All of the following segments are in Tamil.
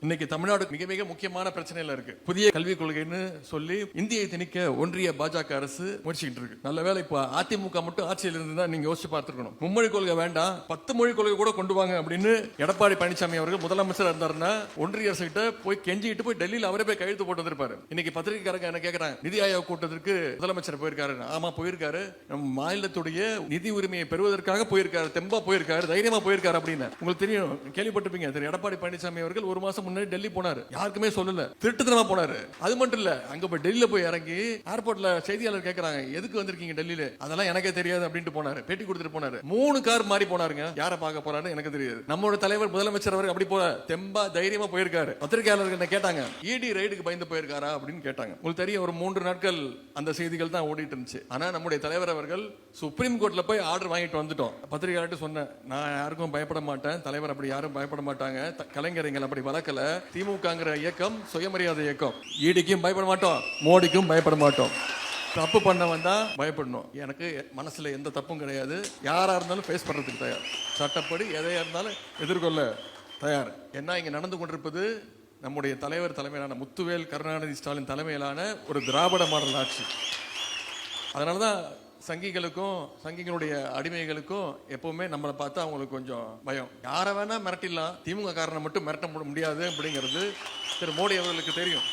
இன்னைக்கு தமிழ்நாடு மிக மிக முக்கியமான பிரச்சனையில இருக்கு. புதிய கல்விக் கொள்கைன்னு சொல்லி இந்தியை திணிக்க ஒன்றிய பாஜக அரசு முயற்சிக்கிட்டு இருக்கு. நல்ல வேளை இப்ப அதிமுக மட்டும் ஆட்சியில் இருந்தா நீங்க யோசிச்சு பார்த்துக்கணும். மும்மொழி கொள்கை வேண்டாம், 10 மொழி கொள்கை கூட கொண்டு வாங்க அப்படின்னு எடப்பாடி பழனிசாமி அவர்கள் முதலமைச்சர் இருந்தாருன்னா ஒன்றிய அரசு கிட்ட போய் கெஞ்சிட்டு போய் டெல்லியில் அவரே போய் கையெழுத்து போட்டு வந்திருப்பாரு. இன்னைக்கு பத்திரிகைக்காரங்க என்ன கேட்கறாங்க, நிதி ஆயோக் கூட்டத்திற்கு முதலமைச்சர் போயிருக்காரு. ஆமா போயிருக்காரு, நம்ம மாநிலத்துடைய நிதி உரிமையை பெறுவதற்காக போயிருக்காரு, தெம்பா போயிருக்காரு, தைரியமா போயிருக்காரு அப்படின்னு உங்களுக்கு தெரியும், கேள்விப்பட்டிருப்பீங்க. திரு எடப்பாடி பழனிசாமி அவர்கள் ஒரு மாசம் முன்னாடி டெல்லி போனாரு, யாருக்குமே சொல்லல, திருட்டுத்தனமா போனாரு. அது மட்டும் இல்ல, அங்க போய் டெல்லியில போய் இறங்கி ஏர்போர்ட்ல செய்தியாளர் கேட்கறாங்க, எதுக்கு வந்திருக்கீங்க டெல்லியில, அதெல்லாம் எனக்கே தெரியாது அப்படின்ட்டு போனாரு, பேட்டி கொடுத்துட்டு போனாரு. 3 கார் மாறி போனாருங்க, யாரை பார்க்க போறாரு எனக்கு தெரியாது. நம்மளோட தலைவர் முதலமைச்சர் அவர்கள் அப்படி போல தெம்பா தைரியமா போயிருக்காரு. பத்திரிகையாளர்கள் கேட்டாங்க, இடி ரைடுக்கு பயந்து போயிருக்காரா அப்படின்னு கேட்டாங்க. உங்களுக்கு தெரியும், ஒரு 3 நாட்கள் அந்த செய்திகள் தான் ஓடிட்டு இருந்துச்சு. ஆனா நம்முடைய தலைவர் அவர்கள் சுப்ரீம் கோர்ட்ல போய் ஆர்டர் வாங்கிட்டு வந்துட்டோம். பத்திரிகையாளர்கிட்ட சொன்னேன், நான் யாருக்கும் பயப்பட மாட்டேன், தலைவர் அப்படி யாரும் பயப்பட மாட்டாங்க, கலைஞர்கள் அப்படி வளர்க்கல, திமுகங்கிற இயக்கம் சுயமரியாதை இயக்கம், ஈடிக்கும் பயப்பட மாட்டோம், மோடிக்கும் பயப்பட மாட்டோம், தப்பு பண்ண வந்தா பயப்படணும், எனக்கு மனசுல எந்த தப்பும் கிடையாது, யாரா இருந்தாலும் ஃபேஸ் பண்றதுக்கு தயார், சட்டப்படி எதையா இருந்தாலும் எதிர்கொள்ள தயார். என்ன இங்க நடந்து கொண்டிருப்பது, நம்முடைய தலைவர் தலைமையிலான முத்துவேல் கருணாநிதி ஸ்டாலின் தலைமையிலான ஒரு திராவிட மாடல் ஆட்சி. அதனாலதான் சங்கிகளுக்கும் சங்கிகளுடைய அடிமைகளுக்கும் எப்பவுமே நம்மளை பார்த்தா அவங்களுக்கு கொஞ்சம் பயம். யாரை வேணா மிரட்டிடலாம், திமுக காரனை மட்டும் மிரட்ட முடியாது அப்படிங்கிறது திரு மோடி அவர்களுக்கு தெரியும்.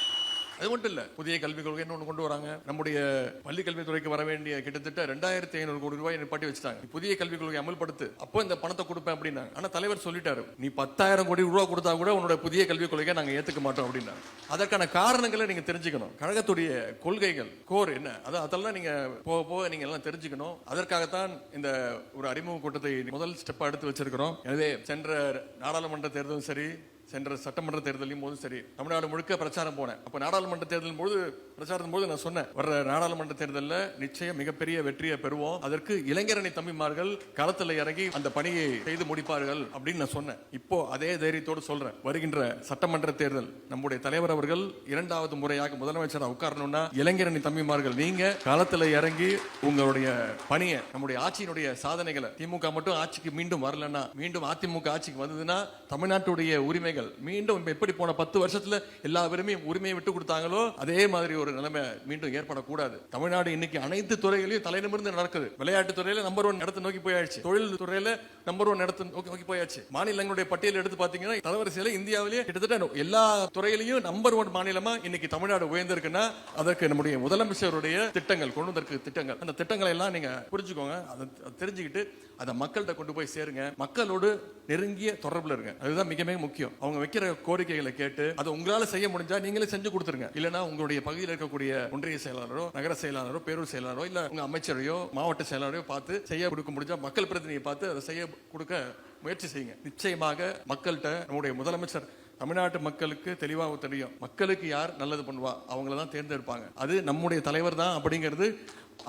அது மட்டும் இல்ல, புதிய கல்விக் கொள்கை ஒன்று கொண்டு வராங்க. நம்முடைய பள்ளி கல்வித்துறைக்கு வர வேண்டிய கிட்டத்தட்ட 2500 கோடி ரூபாய் நிப்பாட்டி வச்சுட்டாங்க. புதிய கல்விக் கொள்கை அமல்படுத்து, அப்போ இந்த பணத்தை கொடுப்பேன் அப்படின்னா. ஆனா தலைவர் சொல்லிட்டாரு, நீ 10,000 கோடி ரூபாய் கொடுத்தா கூட உன்னோட புதிய கல்விக் கொள்கையை நாங்க ஏத்துக்க மாட்டோம் அப்படின்னா. அதற்கான காரணங்களை நீங்க தெரிஞ்சுக்கணும். கழகத்துடைய கொள்கைகள் கோர் என்ன, அதெல்லாம் நீங்க போக போக நீங்க எல்லாம் தெரிஞ்சுக்கணும். அதற்காகத்தான் இந்த ஒரு அறிமுக கூட்டத்தை முதல் ஸ்டெப்பா எடுத்து வச்சிருக்கிறோம். எனவே சென்ற நாடாளுமன்ற தேர்தலும் சரி, சென்ற சட்டமன்ற தேர்தலையும் போது சரி, தமிழ்நாடு முழுக்க பிரச்சாரம் போனேன். அப்ப நாடாளுமன்ற தேர்தலின் போது பிரச்சாரத்தின் போது நான் சொன்னேன், வர்ற நாடாளுமன்ற தேர்தலில் நிச்சயம் மிகப்பெரிய வெற்றியை பெறுவோம், அதற்கு இளைஞரணி தம்பிமார்கள் களத்தில் இறங்கி அந்த பணியை செய்து முடிப்பார்கள் அப்படின்னு நான் சொன்னேன். இப்போ அதே தைரியத்தோடு சொல்றேன், வருகின்ற சட்டமன்ற தேர்தல் நம்முடைய தலைவர் அவர்கள் 2வது முறையாக முதலமைச்சராக உட்காரணும்னா இளைஞரணி தம்பிமார்கள் நீங்க களத்தில் இறங்கி உங்களுடைய பணியை, நம்முடைய ஆட்சியினுடைய சாதனைகளை, திமுக மட்டும் ஆட்சிக்கு மீண்டும் வரலன்னா, மீண்டும் அதிமுக ஆட்சிக்கு வந்ததுன்னா தமிழ்நாட்டுடைய உரிமைகள் மீண்டும் எப்படி போன 10 வருஷத்துல எல்லா உரிமையை விட்டு கொடுத்தாங்களோ அதே மாதிரி ஒரு நிலைமை மீண்டும் ஏற்படக்கூடாது. தமிழ்நாடு இன்னைக்கு அனைத்து துறைகளையும் தலைநிமிர்ந்து நடக்குது. விளையாட்டு துறையில நம்பர் 1 இடத்தை நோக்கி போயாச்சு, தொழில் துறையில நம்பர் 1 இடத்தை நோக்கி போயாச்சு. மாநிலங்களுடைய பட்டியல் எடுத்து பாத்தீங்கன்னா தரவரிசையில இந்தியாவிலேயே கிட்டத்தட்ட எல்லா துறையிலையும் நம்பர் 1 மாநிலமா இன்னைக்கு தமிழ்நாடு உயர்ந்திருக்குன்னா அதற்கு நம்முடைய முதலமைச்சருடைய திட்டங்கள், கொண்டு வந்திருக்க திட்டங்கள், அந்த திட்டங்களை எல்லாம் நீங்க புரிஞ்சுக்கோங்க. அதை தெரிஞ்சுக்கிட்டு அதை மக்கள்கிட்ட கொண்டு போய் சேருங்க, மக்களோடு நெருங்கிய தொடர்புல இருங்க. அதுதான் மிக மிக முக்கியம். அவங்க வைக்கிற கோரிக்கைகளை கேட்டு அதை உங்களால செய்ய முடிஞ்சா நீங்களே செஞ்சு கொடுத்துருங்க. இல்லனா உங்களுடைய பகுதியில் இருக்கக்கூடிய ஒன்றிய செயலாளரோ, நகர செயலாளரோ, பேரூர் செயலாளரோ, இல்ல உங்க அமைச்சரையோ, மாவட்ட செயலாளரையோ பார்த்து செய்ய கொடுக்க முடிஞ்சா மக்கள் பிரதிநிதியை பார்த்து அதை செய்ய கொடுக்க முயற்சி செய்யுங்க. நிச்சயமாக மக்கள்கிட்ட நம்முடைய முதலமைச்சர் தமிழ்நாட்டு மக்களுக்கு தெளிவாக தெரியும், மக்களுக்கு யார் நல்லது பண்ணுவா அவங்கள தான் தேர்ந்தெடுப்பாங்க. அது நம்முடைய தலைவர் தான் அப்படிங்கிறது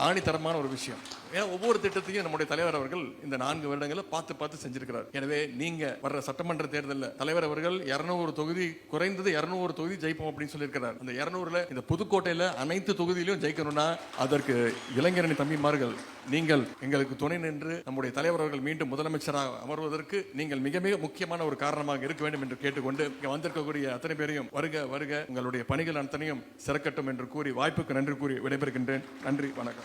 ஆணித்தரமான ஒரு விஷயம். ஏன்னா ஒவ்வொரு திட்டத்தையும் நம்முடைய தலைவர் அவர்கள் இந்த 4 வருடங்களை பார்த்து செஞ்சிருக்கிறார். எனவே நீங்க வர்ற சட்டமன்ற தேர்தலில் தலைவர் அவர்கள் 200 தொகுதி, குறைந்தது 200 தொகுதி ஜெயிப்போம் அப்படின்னு சொல்லியிருக்கிறார். அந்த 200ல இந்த புதுக்கோட்டையில அனைத்து தொகுதியிலும் ஜெயிக்கணும்னா அதற்கு இளைஞரணி தம்பிமார்கள் நீங்கள் எங்களுக்கு துணை நின்று நம்முடைய தலைவர் அவர்கள் மீண்டும் முதலமைச்சராக அமர்வதற்கு நீங்கள் மிக மிக முக்கியமான ஒரு காரணமாக இருக்க வேண்டும் என்று கேட்டுக்கொண்டு இங்க வந்திருக்கக்கூடிய அத்தனை பேரையும் வருக வருக, உங்களுடைய பணிகள் அத்தனையும் சிறக்கட்டும் என்று கூறி வாய்ப்புக்கு நன்றி கூறி விடைபெறுகின்றேன். நன்றி, வணக்கம்.